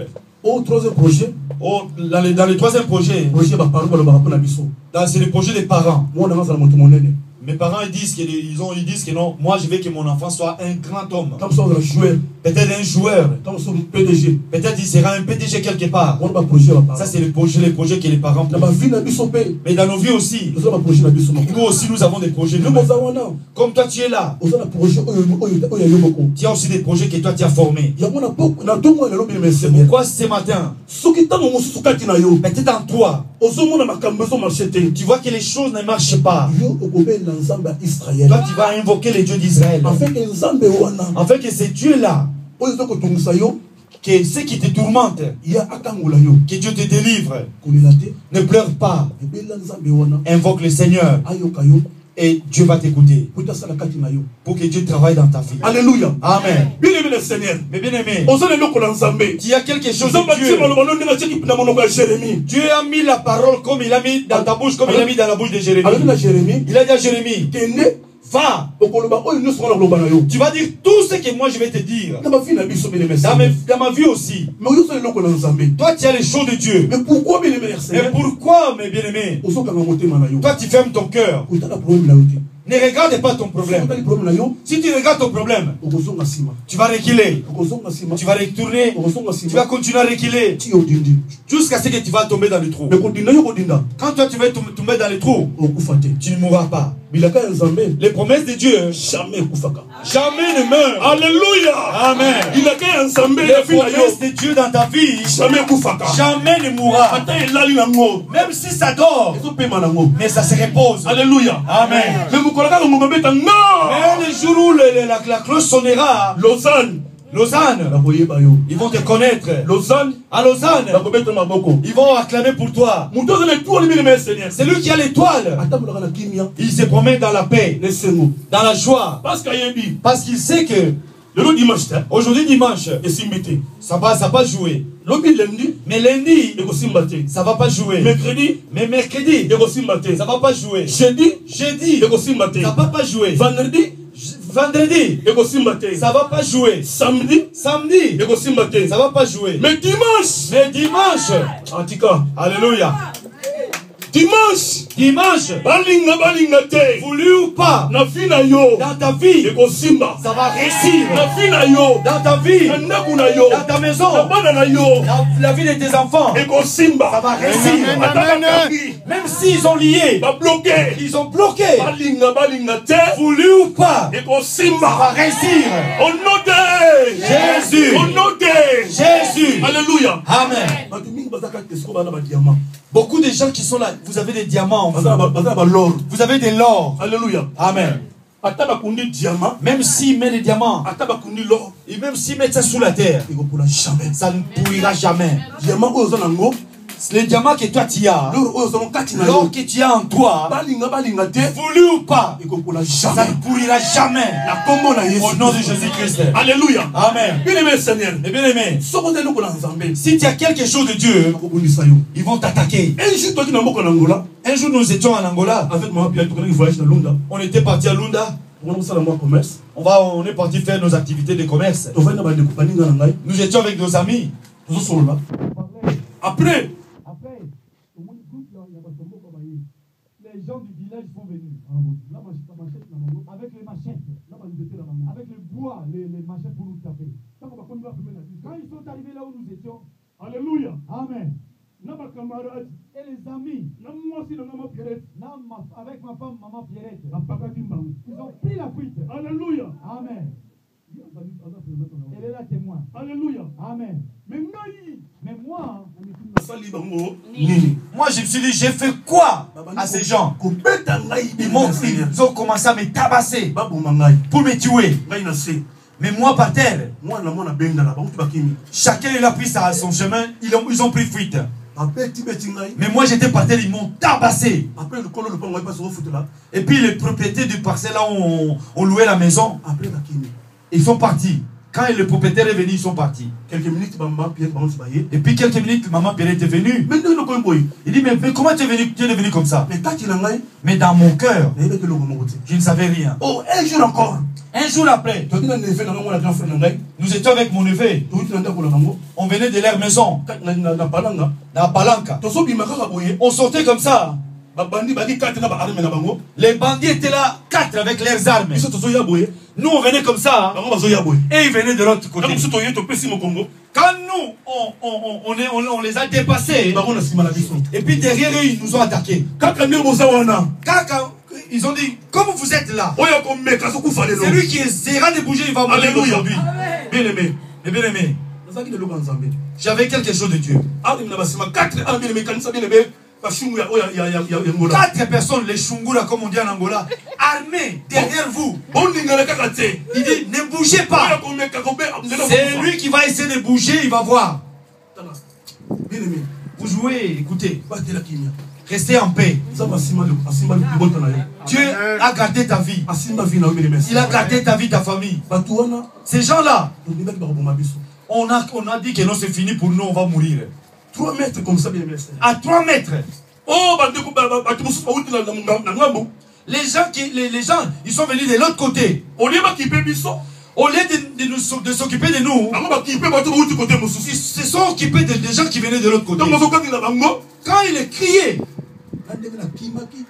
Troisième projet. Dans le troisième projet, c'est le projet des parents. Mes parents ils disent que non, moi je veux que mon enfant soit un grand homme. Peut-être un joueur. Peut-être il sera un PDG quelque part. Ça c'est le projet que les parents posent. Mais dans nos vies aussi, nous aussi nous avons des projets. Comme toi tu es là, tu as aussi des projets que toi tu as formés. C'est pourquoi ce matin, peut-être en toi, tu vois que les choses ne marchent pas. Toi tu vas invoquer les dieux d'Israël afin que ces dieux-là, que ceux qui te tourmentent, que Dieu te délivre. Ne pleure pas. Invoque le Seigneur et Dieu va t'écouter pour que Dieu travaille dans ta vie. Alléluia. Amen. Bien aimé le Seigneur. Mais bien aimé, il y a quelque chose de Dieu. Dieu a mis la parole comme il a mis dans ta bouche, comme il a mis dans la bouche de Jérémie. Il a dit à Jérémie, va. Tu vas dire tout ce que moi je vais te dire. Dans ma vie aussi. Toi tu as les choses de Dieu. Mais pourquoi, mes bien-aimés, toi tu fermes ton cœur? Ne regarde pas ton problème. Si tu regardes ton problème, tu vas reculer. Tu vas retourner. Tu vas continuer à reculer jusqu'à ce que tu vas tomber dans le trou. Quand toi tu vas tomber dans le trou, tu ne mourras pas. Les promesses de Dieu jamais ne meurent. Alléluia. Amen. Les promesses de Dieu dans ta vie jamais ne mourra. Même si ça dort, mais ça se repose. Alléluia. Amen. Mais le jour où la cloche sonnera, Lausanne, Lausanne, ils vont te connaître. Lausanne, À Lausanne, bakobeta maboko. ils vont acclamer pour toi. Mutu azana étoile mine mais Seigneur. C'est lui qui a l'étoile. Atambolaka na kimia. Il se promène dans la paix, Laissez-nous. dans la joie. Parce qu'ayebi, Parce qu'il sait que le long dimanche, aujourd'hui dimanche, et simbité. ça va pas jouer. Lobi lundi, Mais lundi, et go simbate. ça va pas jouer. Mercredi, Mais mercredi, et go simbate. ça va pas jouer. Jeudi, Jeudi, et go simbate. ça va pas jouer. Vendredi, Vendredi, et go simbate. ça va pas jouer. Samedi, Samedi, et go simbate. ça va pas jouer. Mais dimanche, Mais dimanche, antika, alléluia. dimanche, Dimanche, balinga te. voulu ou pas, Na vie na yo, dans ta vie, et go simba. ça va réussir. Na vie na yo, Dans ta vie, na ndaku na yo, dans ta maison, na bana na yo, dans la vie de tes enfants, et go simba. ça va réussir. Même s'ils ont lié, Ba bloqué. ils ont bloqué, Balinga te. voulu ou pas, Et go ça simba. va réussir. Au nom de Jésus. Au nom de Jésus. Alléluia. Amen. Bato mingi bazaka tesiko bana ba diamant. Beaucoup de gens qui sont là, vous avez des diamants en vous. Bazala ba l'or. Vous avez de l'or. Alléluia. Amen. Ata ba kundi diamant, Même s'ils mettent des diamants, ata ba kundi l'or, et même s'ils mettent ça sous la terre, il go pour jamais. ça ne pourrira jamais. Diamant oyo zanango, Les diamants que toi tu as, l'or oyo zanango kati na l'or yo. que tu as en toi, Balinga te. voulu ou pas, Il go pour ça jamais. ne pourrira jamais. Na kombo na Yesu. Au nom de Jésus-Christ. Alléluia. Amen. Bien-aimé Seigneur. Et bien aimé, Soko te loko na Nzambe. si tu as quelque chose de Dieu, Akobundisa yo. ils vont t'attaquer. Un jour toi tu na moko na Angola, Un jour nous étions en Angola, avec maman Pierre, tu connais voyage na Lunda. on était parti à Lunda, On a ça moi commerce. on est parti faire nos activités de commerce. Tu vas na ba de compagnie na ngai. Nous étions avec nos amis. Tout ça là. Après, Après, au moins, groupe, là, il y a pas de mot comme ailleurs. Les gens du village sont venus. Là, avec les machettes. Avec le bois, les machettes pour nous taper. Quand ils sont arrivés là où nous étions, Alléluia. Amen. Nos camarades et les amis, avec ma femme, maman Pierrette, ils ont pris la fuite. Alléluia. Amen. Elle est là témoin. Alléluia. Amen. Mais moi, sali bango nini? Moi je me suis dit, j'ai fait quoi à ces gens? Kobeta ngai Ils ont commencé à me tabasser baboma ngai. pour me tuer. Ngai na se. Mais moi par terre, Mwana mwana bengala bango bakimi. chacun il a pris son chemin, ils ont pris fuite. Abeti beti ngai. Mais moi j'étais par terre, ils m'ont tabassé. Après le kolo le pango pas se refoute là. Et puis les propriétaires du parcelle là où on louait la maison, Après bakimi. ils sont partis. Quand le propriétaire est venu, ils sont partis. Quelques minutes maman Pierre bango baye. Et puis quelques minutes, maman Pierrette est venue. Mais nous le boy. Il dit, mais comment tu es devenu comme ça? Mais kati na ngai, Mais dans mon cœur, na yebeke lo mongo te. je ne savais rien. Oh, un jour encore. Un jour après, Tu as neve na mwana grand frère na ngai. nous étions avec mon neveu. Tu na ndako na bango. On venait de leur maison, Kati na palanga. dans Palanca. To so bima kaka boye. On sortait comme ça. Babandi baki kati na ba arme na bango. Les bandits étaient là, 4 avec leurs armes. Biso to so ya boye. Nous, on venait comme ça. Bango bazo ya boye. Et ils venaient de l'autre côté. Quand biso to yeto pesi mo Congo. Quand nous, on les a dépassés. Bango na sima na biso. Et puis derrière eux, ils nous ont attaqués. Kaka nde boza wana. Quand ils ont dit, comme vous êtes là, Oya ko meka so kufa lelo. celui qui essaiera de bouger, il va mourir Alléluia. aujourd'hui. Bien aimé. Mais bien aimé, Nazaki de lo Nzambe. j'avais quelque chose de Dieu. Arme na basima 4 arme bien aimé kanisa bien aimé. Kashungu ya ngola. 4 personnes, les Shungura, comme on dit en Angola, armés derrière vous. Bondingala kaka te. Il dit, ne bougez Oya pas. ko meka ko be. C'est lui qui va essayer de bouger, il va voir. Bien aimé. Vous jouez, écoutez, Batela kimia. restez en paix. Nzamba asimba libota na yo. Dieu a gardé ta vie. Asimba vie na yo bien aimé. Il a gardé ta vie, ta famille. Batu wana. Ces gens-là, Tondimaki bakoboma biso. on a dit que non, c'est fini pour nous, on va mourir. 3 mètres comme ça bien aimé. À 3 mètres, Oh bandeko batu mosusu bauti na ngambo. les gens, ils sont venus de l'autre côté. Olie bakipe biso. Au lieu de s'occuper de nous, Bango bakipe batu bauti côté ils mosusu. se sont occupés des gens qui venaient de l'autre côté. Donc bazokaki na bango. Quand il est crié, Andenge na kimaki.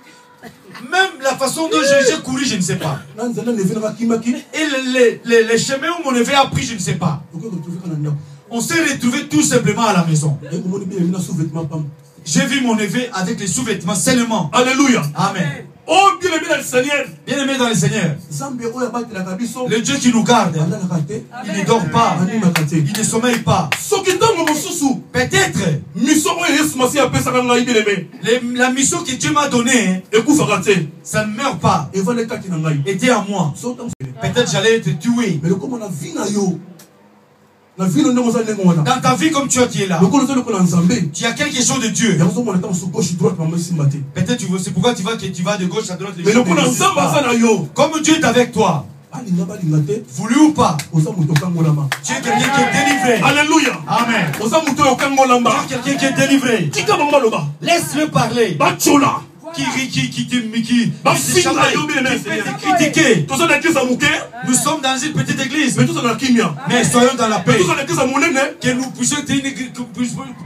même la façon dont j'ai couru, je ne sais pas. Na nzela neve na kimaki. Et les chemins où mon neveu a pris, je ne sais pas. Okoki retrouver kana ndako. On s'est retrouvés tout simplement à la maison. Et komoni bien aimé na sous-vêtement pam. J'ai vu mon neveu avec les sous-vêtements seulement. Alléluia. Amen. Oh bien aimé dans le Seigneur. Bien aimé dans le Seigneur, Zambe oya batelaka biso. le Dieu qui nous garde, Andalaka te. il ne dort pas, Animaka te. il ne sommeille pas. Soki ntango mosusu. Peut-être Mission oyo Yesu Masiya apesaka ngai bien aimé. la mission que Dieu m'a donnée, Ekufaka te. ça ne meurt pas. Evale kati na ngai. Était à moi. So ntango. Peut-être j'allais être tué. Mais comme on a vie na yo. Dans ta vie comme tu es là, tu as quelque chose de Dieu. Peut-être c'est pourquoi tu vas de gauche à droite. Comme Dieu est avec toi, voulu ou pas, tu es quelqu'un qui est délivré. Alléluia. Amen. Tu es quelqu'un qui est délivré. Laisse-le parler. Qui critiquer. Nous sommes dans une petite église, mais soyons dans la paix. Que nous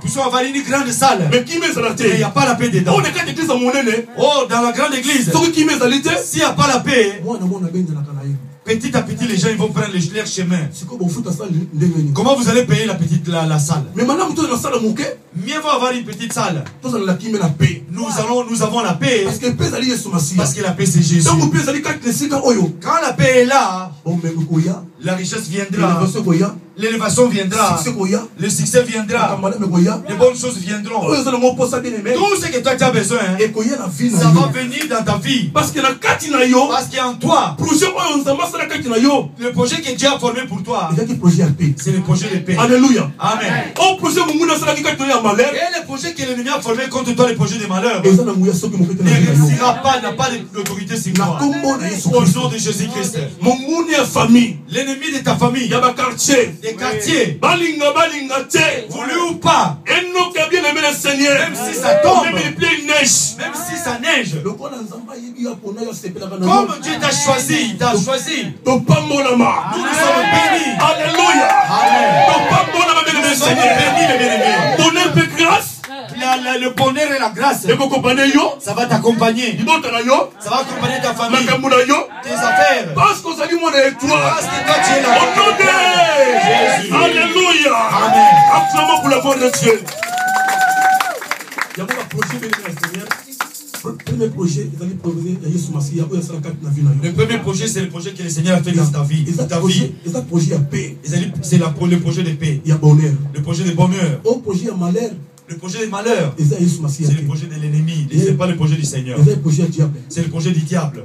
puissions avoir une grande salle, mais il n'y a pas la paix dedans. Oh, dans la grande église, s'il n'y a pas la paix, petit à petit, les gens ils vont prendre leur chemin. Comment vous allez payer la salle? Mieux vaut avoir une petite salle. Nous avons la paix. Parce que la paix c'est Jésus. Quand la paix est là, la richesse viendra, l'élévation viendra, le succès viendra, les bonnes choses viendront. Tout ce que toi tu as besoin, ça va venir dans ta vie. Parce qu'en toi, le projet que Dieu a formé pour toi, c'est le projet de paix. Alléluia. Amen. Et le projet que l'ennemi a formé contre toi, le projet de malheur, ne réussira pas, n'a pas d'autorité sur toi. Au nom de Jésus-Christ. L'ennemi de ta famille, des quartiers, voulu ou pas, même si ça tombe, même si ça neige, comme Dieu t'a choisi, nous sommes bénis. Alléluia. Amen. Nous sommes bénis, bien-aimés. Bonheur et grâce. Le bonheur et la grâce, ça va t'accompagner. Ça va accompagner ta famille, tes affaires. Parce que toi tu es là. Au nom de Jésus. Alléluia. Amen. Acclamons pour la voix de Dieu. Le premier projet, c'est le projet que le Seigneur a fait dans ta vie. C'est le projet de paix. Le projet de bonheur. Le projet de malheur, c'est le projet de l'ennemi. Ce n'est pas le projet du Seigneur. C'est le projet du diable.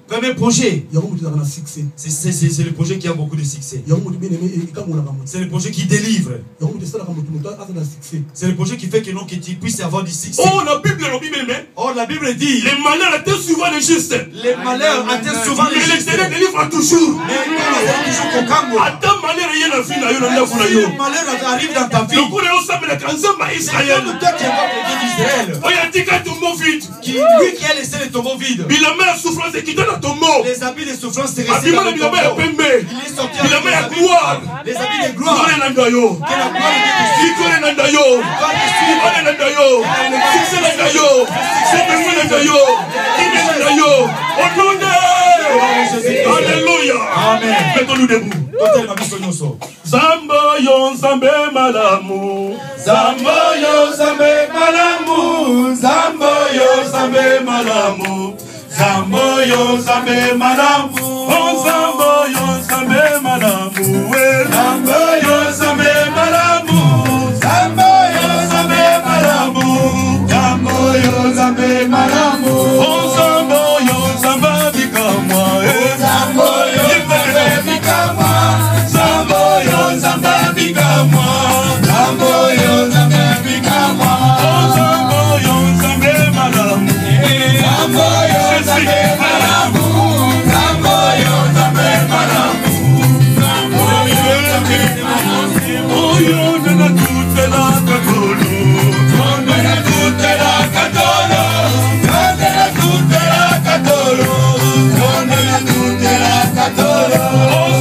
Premier projet, c'est le projet qui a beaucoup de succès. C'est le projet qui délivre. C'est le projet qui fait que tu puisses avoir du succès. Oh, la Bible dit, les malheurs atteignent souvent les justes. Les malheurs atteignent souvent les justes. Mais l'Éternel délivre toujours. Si le malheur arrive dans ta vie, c'est comme toi qui invoques le Dieu d'Israël, lui qui a laissé les tombeaux vides, les habits de souffrance te restent dans le tombeau. Il est sorti avec les habits de gloire. Que la gloire de Alléluia. Amen. Mettons-nous debout. Zambo yo zambe malamu, Zambo yo zambe malamu, Zambo yo zambe malamu, Zambo yo zambe malamu, oh Zambo yo zambe malamu, Zambo yo zambe malamu, Zambo yo zambe malamu, Zambo yo zambe malamu, oh Zambo yo zamba bikamwa, Zambo yo zambe bikamwa. Zambo yo zamba bikamwa, Zambo yo zamba bikamwa, oh Zambo yo zambe malamu, Zambo yo zambe malamu, Zambo yo zambe malamu, Zambo yo zambe malamu, oh yo nana toute la katolo, oh nana toute la katolo, oh nana toute la katolo, oh nana toute la katolo, oh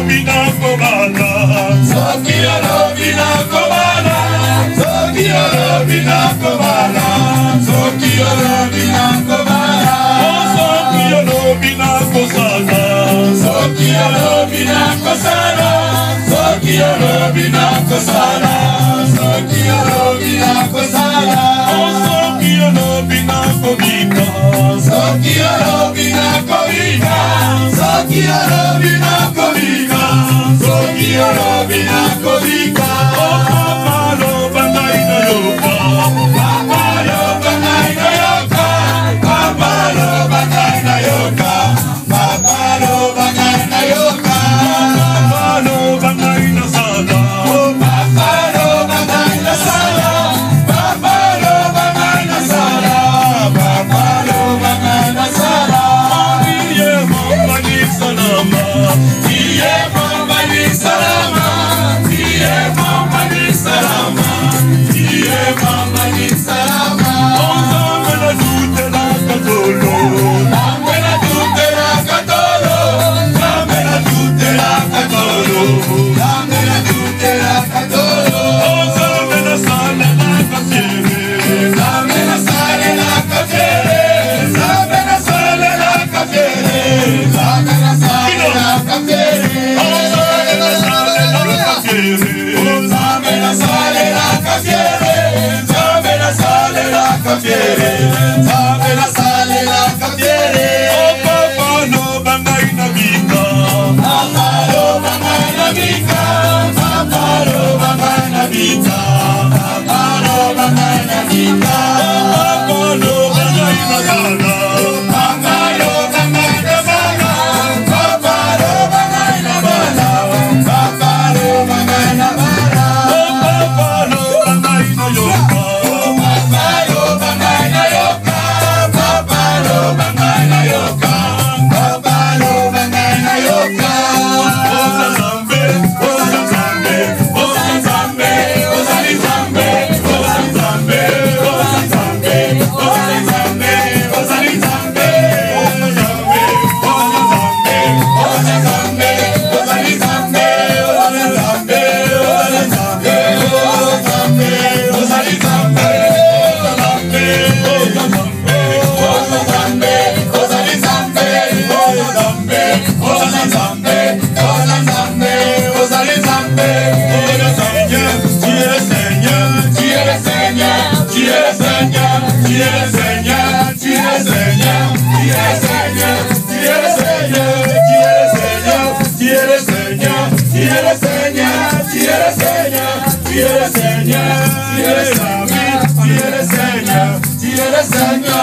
Bina Kobala, Sokio Bina Kobala, Sokio Bina Kobala, Sokio Bina Kobala, Sokio Bina Kosala, Sokio Bina Kosala, Sokio Bina Kosala, Sokio Bina Kosala, Sokio Bina Kobika, Sokio Bina Kobika, Sokio Bina Kobika. Sokio Bina Kobika, oh Papa lo bangai na yoka, Papa lo bangai na yoka, Papa lo bangai na yoka, Papa lo bangai na yoka, Papa lo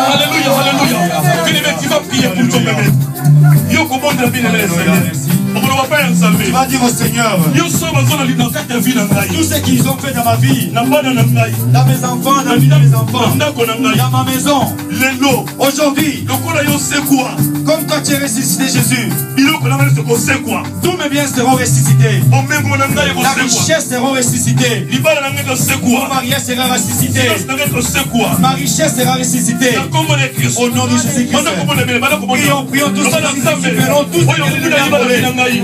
Alléluia, alléluia. Tu vas prier pour ton bébé. Yo, comment tu as bien le Seigneur? On ne va pas en salver. Tu vas dire au Seigneur, tout ce qu'ils ont fait dans ma vie, dans mes enfants, dans la vie de mes enfants, dans ma maison, aujourd'hui, comme toi tu es ressuscité Jésus, tous mes biens seront ressuscités, la richesse sera ressuscitée, mon mariage sera ressuscité, ma richesse sera ressuscitée, au nom de Jésus-Christ. Prions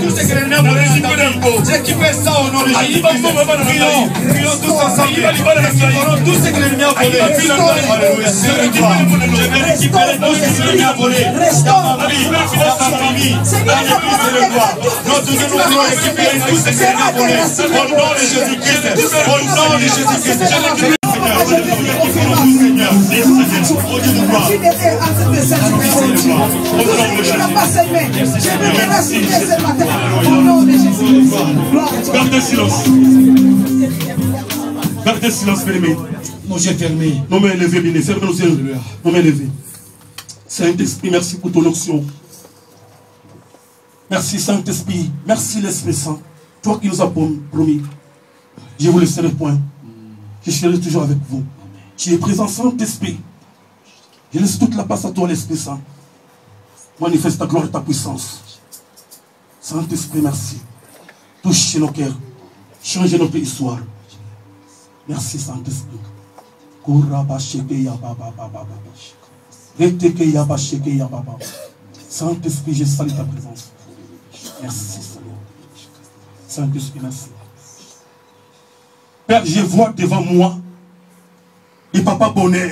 tous ce que l'ennemi a volé, je récupère ça au nom de Jésus-Christ. Prions tous ensemble, récupérons tout ce que l'ennemi a volé. Je vais récupérer tout ce que l'ennemi a volé dans ma vie, dans ma famille, dans l'église de l'Église. Nous voulons récupérer tout ce que l'ennemi a volé au nom de Jésus-Christ. Au nom de Jésus-Christ. Gardez silence. Gardez silence, bien-aimé. Nos yeux fermés. Nos mains élevées, bien-aimé. Fermez nos yeux. Nos mains élevées. Saint-Esprit, merci pour ton onction. Merci, Saint-Esprit. Merci, l'Esprit Saint. Toi qui nous as promis. Je vous laisserai point. Je serai toujours avec vous. Tu es présent, Saint-Esprit. Je laisse toute la place à toi, l'Esprit Saint. Manifeste ta gloire et ta puissance. Saint-Esprit, merci. Touche nos cœurs. Change notre histoire. Merci, Saint-Esprit. Saint-Esprit, je salue ta présence. Merci, Seigneur. Saint-Esprit, merci. Père, je vois devant moi et Papa Bonheur.